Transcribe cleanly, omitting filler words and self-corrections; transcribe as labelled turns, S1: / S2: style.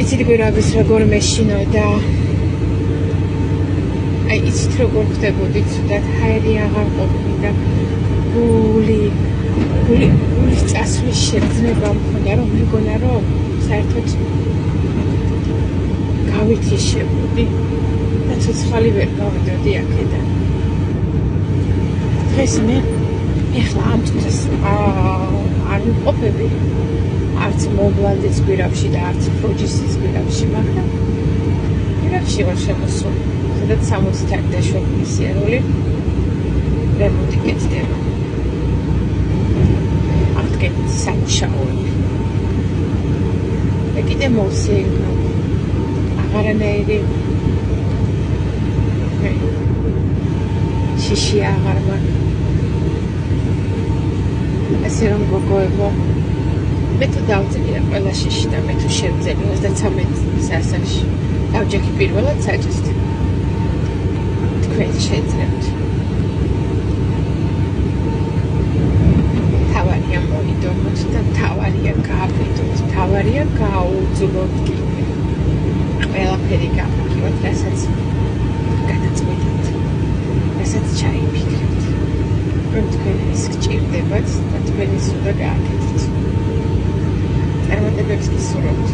S1: იცით გვირაბის როგორ მეშინოდა. აი იცით როგორ ხდებოდით ცუდად ჰაერი აღარ ყოფნიდა. გული წასვლის შეგრძნება მქონდა, რომ მეგონა რომ საერთოდ გავითიშებოდი და ცოცხალი ვერ გავიდოდი აქედან. დღეს მე ეხლა ამ წუთას არ ვიყოფები არც მობლანდის გვირაბში და არც პროჯისის გვირაბში, მაგრამ გვირაბში ვარ შემოსული, სადაც 60 თაღი დაშვებული სიარული რემონტი კეთდება. აღდგენითი სამუშაოები. მე კიდე მოვსეირნო აღარანაირი შიში აღარ მაქვს. ასე რომ გოგოებო, მე თუ დავწერია ყველა შიში და მე თუ შევძელი 33 სასახში დავჯექი პირველად საჯესთ. თქვენ შეძლებთ. თავარია მოიდომოთ და თავარია გააფრიდოთ, თავარია გააუძლოთ კი. ყველაფერი გამიგივოთ, რასაც გადაწყვეტეთ, რასაც ჩაიფიქრეთ. რომ თქვენ ის გჭირდებათ და თქვენ ის უნდა გააკეთეთ. წარმატებებს გისურვებთ.